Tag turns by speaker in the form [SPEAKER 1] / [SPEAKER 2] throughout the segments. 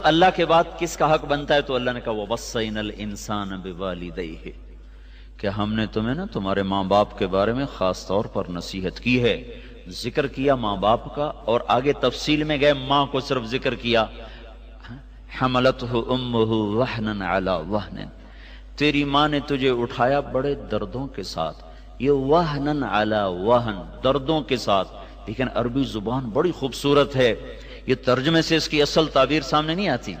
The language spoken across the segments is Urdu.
[SPEAKER 1] اللہ کے بعد کس کا حق بنتا ہے؟ تو اللہ نے کہا وَوَصَّيْنَا الْإِنسَانَ بِوَالِدَيْهِ، کہ ہم نے تمہیں نا تمہارے ماں باپ کے بارے میں خاص طور پر نصیحت کی ہے، ذکر کیا ماں باپ کا، اور آگے تفصیل میں گئے، ماں کو صرف ذکر کیا، حملتہ امہ وہنا علی وہن، تیری ماں نے تجھے اٹھایا بڑے دردوں کے ساتھ، یہ وہنا علی وہن، دردوں کے ساتھ، لیکن عربی زبان بڑی خوبصورت ہے، یہ ترجمے سے اس کی اصل تعبیر سامنے نہیں آتی،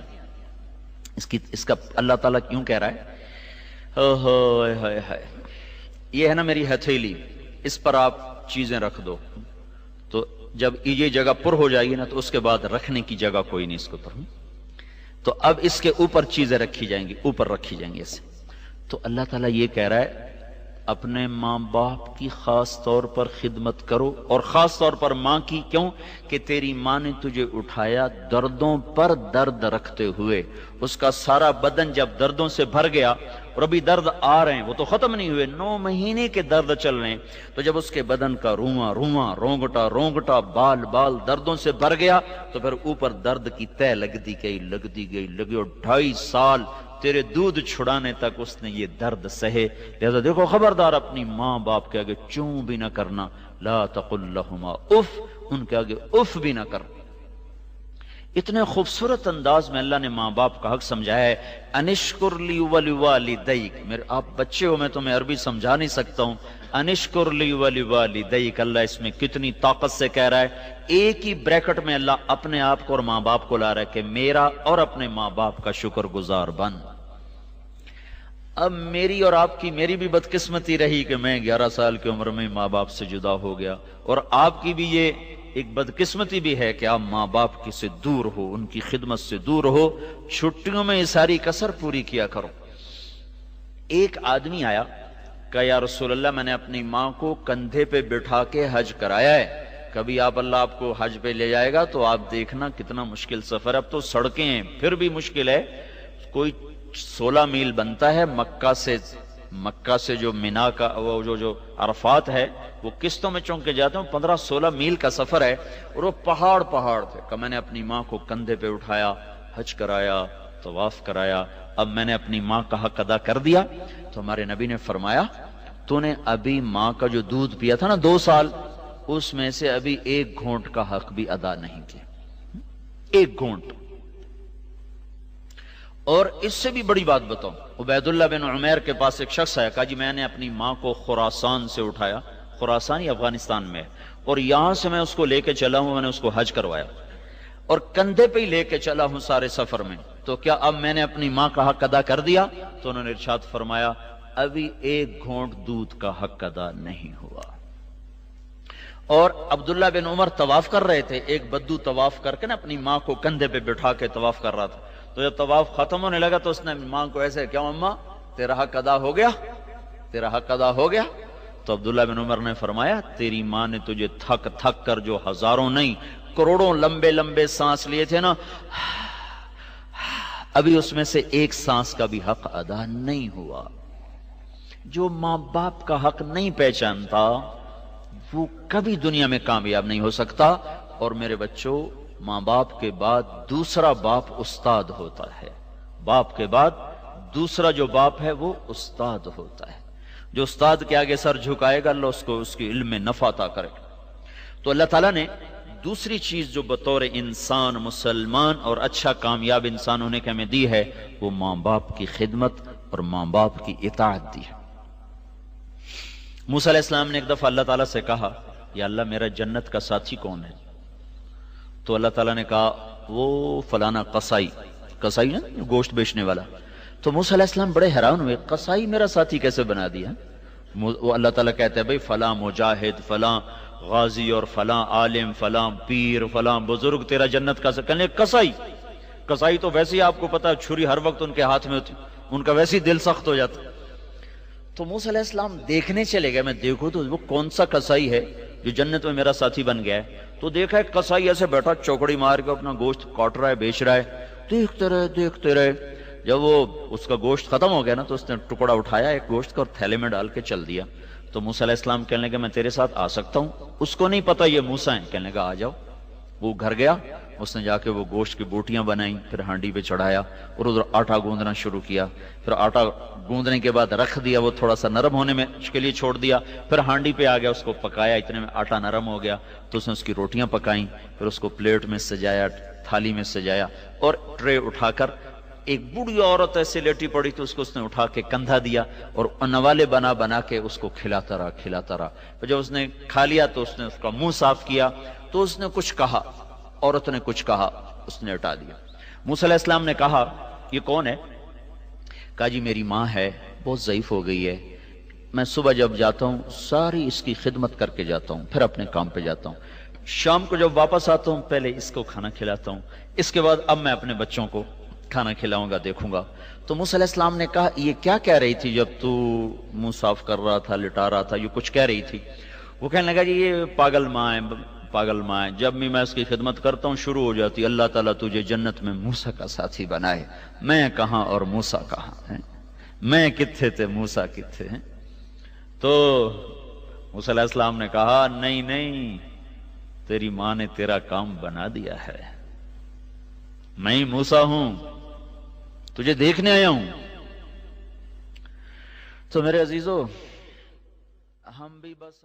[SPEAKER 1] اس کا اللہ تعالیٰ کیوں کہہ رہا ہے یہ ہے نا میری ہتھیلی، اس پر آپ چیزیں رکھ دو، تو جب یہ جگہ پر ہو جائے گی نا تو اس کے بعد رکھنے کی جگہ کوئی نہیں اس کے اوپر، تو اب اس کے اوپر چیزیں رکھی جائیں گی، اوپر رکھی جائیں گی ایسے۔ تو اللہ تعالیٰ یہ کہہ رہا ہے اپنے ماں باپ کی خاص طور پر خدمت کرو، اور خاص طور پر ماں کی، کیوں کہ تیری ماں نے تجھے اٹھایا دردوں پر درد رکھتے ہوئے، اس کا سارا بدن جب دردوں سے بھر گیا، اور ابھی درد آ رہے ہیں، وہ تو ختم نہیں ہوئے، 9 مہینے کے درد چل رہے ہیں، تو جب اس کے بدن کا رواں رواں، رونگٹا رونگٹا، بال بال دردوں سے بھر گیا، تو پھر اوپر درد کی تہ لگتی گئی، اور 2.5 سال تیرے دودھ چھڑانے تک اس نے یہ درد سہے۔ لہذا دیکھو خبردار اپنی ماں باپ کے آگے چوں بھی نہ کرنا، لا تقل لہما اف، ان کے آگے اف بھی نہ کر۔ اتنے خوبصورت انداز میں اللہ نے ماں باپ کا حق سمجھایا ہے، انشکر لی ولوالدیک، میرے آپ بچے ہو، میں تمہیں عربی سمجھا نہیں سکتا ہوں، انشکر لی ولوالدیک، اللہ اس میں کتنی طاقت سے کہہ رہا ہے، ایک ہی بریکٹ میں اللہ اپنے آپ کو اور ماں باپ کو لا رہا ہے کہ میرا اور اپنے ماں باپ کا شکر گزار بن۔ اب میری اور آپ کی، میری بھی بدقسمتی رہی کہ میں 11 سال کی عمر میں ماں باپ سے جدا ہو گیا، اور آپ کی بھی یہ ایک بدقسمتی بھی ہے کہ آپ ماں باپ کی سے دور ہو، ان کی خدمت سے دور ہو، چھٹیوں میں یہ ساری کسر پوری کیا کرو۔ ایک آدمی آیا کہ یا رسول اللہ میں نے اپنی ماں کو کندھے پہ بٹھا کے حج کرایا ہے، کبھی اللہ آپ کو حج پہ لے جائے گا تو آپ دیکھنا کتنا مشکل سفر ہے، اب تو سڑکیں ہیں پھر بھی مشکل ہے، کوئی 16 میل بنتا ہے مکہ سے جو مینا کا وہ جو عرفات ہے، وہ قسطوں میں چونکے جاتے ہیں، 15-16 میل کا سفر ہے، اور وہ پہاڑ تھے کہ میں نے اپنی ماں کو کندھے پہ اٹھایا، حج کرایا، طواف کرایا، اب میں نے اپنی ماں کا حق ادا کر دیا۔ تو ہمارے نبی نے فرمایا تو نے ابھی ماں کا جو دودھ پیا تھا نا 2 سال، اس میں سے ابھی 1 گھونٹ کا حق بھی ادا نہیں کیا، 1 گھونٹ۔ اور اس سے بھی بڑی بات بتاؤں، عبید اللہ بن عمیر کے پاس ایک شخص آیا، کہا جی میں نے اپنی ماں کو خراسان سے اٹھایا، خراسان ہی افغانستان میں، اور یہاں سے میں اس کو لے کے چلا ہوں، میں نے اس کو حج کروایا، اور کندھے پہ ہی لے کے چلا ہوں سارے سفر میں، تو کیا اب میں نے اپنی ماں کا حق ادا کر دیا؟ تو انہوں نے ارشاد فرمایا ابھی 1 گھونٹ دودھ کا حق ادا نہیں ہوا۔ اور عبداللہ بن عمر طواف کر رہے تھے، ایک بدو طواف کر کے نا اپنی ماں کو کندھے پہ بٹھا کے طواف کر رہا تھا، تو جب طواف ختم ہونے لگا تو اس نے ماں کو ایسے، کیا اماں تیرا حق ادا ہو گیا، تیرا حق ادا ہو گیا؟ تو عبداللہ بن عمر نے فرمایا تیری ماں نے تجھے تھک تھک کر جو ہزاروں نہیں کروڑوں لمبے لمبے سانس لیے تھے نا، ابھی اس میں سے 1 سانس کا بھی حق ادا نہیں ہوا۔ جو ماں باپ کا حق نہیں پہچانتا وہ کبھی دنیا میں کامیاب نہیں ہو سکتا۔ اور میرے بچوں، ماں باپ کے بعد دوسرا باپ استاد ہوتا ہے، باپ کے بعد دوسرا جو باپ ہے وہ استاد ہوتا ہے، جو استاد کے آگے سر جھکائے گا اللہ اس کو اس کی علم میں نفع عطا کرے۔ تو اللہ تعالیٰ نے دوسری چیز جو بطور انسان مسلمان اور اچھا کامیاب انسان ہونے کے ہمیں دی ہے، وہ ماں باپ کی خدمت اور ماں باپ کی اطاعت دی ہے۔ موسیٰ علیہ السلام نے ایک دفعہ اللہ تعالیٰ سے کہا یا اللہ میرا جنت کا ساتھی کون ہے؟ تو اللہ تعالیٰ نے کہا وہ فلانا قصائی نا گوشت بیچنے والا۔ تو موسیٰ علیہ السلام بڑے حیران ہوئے، قصائی میرا ساتھی کیسے بنا دیا؟ وہ اللہ تعالیٰ کہتے ہیں بھئی فلاں مجاہد، فلاں غازی اور فلاں عالم، فلاں پیر، فلاں بزرگ تیرا جنت کا کہنے قصائی تو ویسے ہی آپ کو پتا چھری ہر وقت ان کے ہاتھ میں ہوتی، ان کا ویسے ہی دل سخت ہو جاتا۔ تو موسیٰ علیہ السلام دیکھنے چلے گئے، میں دیکھوں تو وہ کون سا قصائی ہے جو جنت میں میرا ساتھی بن گیا ہے؟ تو دیکھا ایک قصائی ایسے بیٹھا چوکڑی مار کے اپنا گوشت کاٹ رہا ہے، بیچ رہا ہے، دیکھتے رہے۔ جب وہ اس کا گوشت ختم ہو گیا نا تو اس نے ٹکڑا اٹھایا ایک گوشت کا اور تھیلے میں ڈال کے چل دیا۔ تو موسیٰ علیہ السلام کہنے لگے میں تیرے ساتھ آ سکتا ہوں؟ اس کو نہیں پتا یہ موسیٰ ہیں، کہنے لگا آ جاؤ۔ وہ گھر گیا، اس نے جا کے وہ گوشت کی بوٹیاں بنائیں، پھر ہانڈی پہ چڑھایا اور ادھر آٹا گوندنا شروع کیا، پھر آٹا گوندنے کے بعد رکھ دیا، وہ تھوڑا سا نرم ہونے میں کے لیے چھوڑ دیا، پھر ہانڈی پہ آ گیا، اس کو پکایا، اتنے میں آٹا نرم ہو گیا تو اس نے اس کی روٹیاں پکائیں، پھر اس کو پلیٹ میں سجایا، تھالی میں سجایا، اور ٹرے اٹھا کر ایک بوڑھی عورت ایسے لیٹی پڑی تو اس نے اٹھا کے کندھا دیا اور نوالے بنا بنا کے اس کو کھلاتا رہا پھر جب اس نے کھا لیا تو اس نے اس کا منہ صاف کیا تو اس نے کچھ کہا، عورت نے کچھ کہا، اس نے ہٹا دیا۔ موسیٰ علیہ السلام نے کہا یہ کون ہے؟ کہا جی میری ماں ہے، بہت ضعیف ہو گئی ہے، میں صبح جب جاتا ہوں ساری اس کی خدمت کر کے جاتا ہوں، پھر اپنے کام پہ جاتا ہوں، شام کو جب واپس آتا ہوں پہلے اس کو کھانا کھلاتا ہوں، اس کے بعد اب میں اپنے بچوں کو کھانا کھلاؤں گا، دیکھوں گا۔ تو موسیٰ علیہ السلام نے کہا یہ کیا کہہ رہی تھی جب تو منہ صاف کر رہا تھا، لٹا رہا تھا، یہ کچھ کہہ رہی تھی؟ وہ کہنے لگا جی یہ پاگل ماں ہے، جب بھی میں اس کی خدمت کرتا ہوں شروع ہو جاتی اللہ تعالیٰ تجھے جنت میں موسیٰ کا ساتھی بنائے، میں کہاں اور موسیٰ کہاں ہے، میں کتھے تھے موسیٰ کتھے ہیں؟ تو موسیٰ علیہ السلام نے کہا نہیں، تیری ماں نے تیرا کام بنا دیا ہے، میں ہی موسیٰ ہوں، تجھے دیکھنے آیا ہوں۔ تو میرے عزیزو ہم بھی بس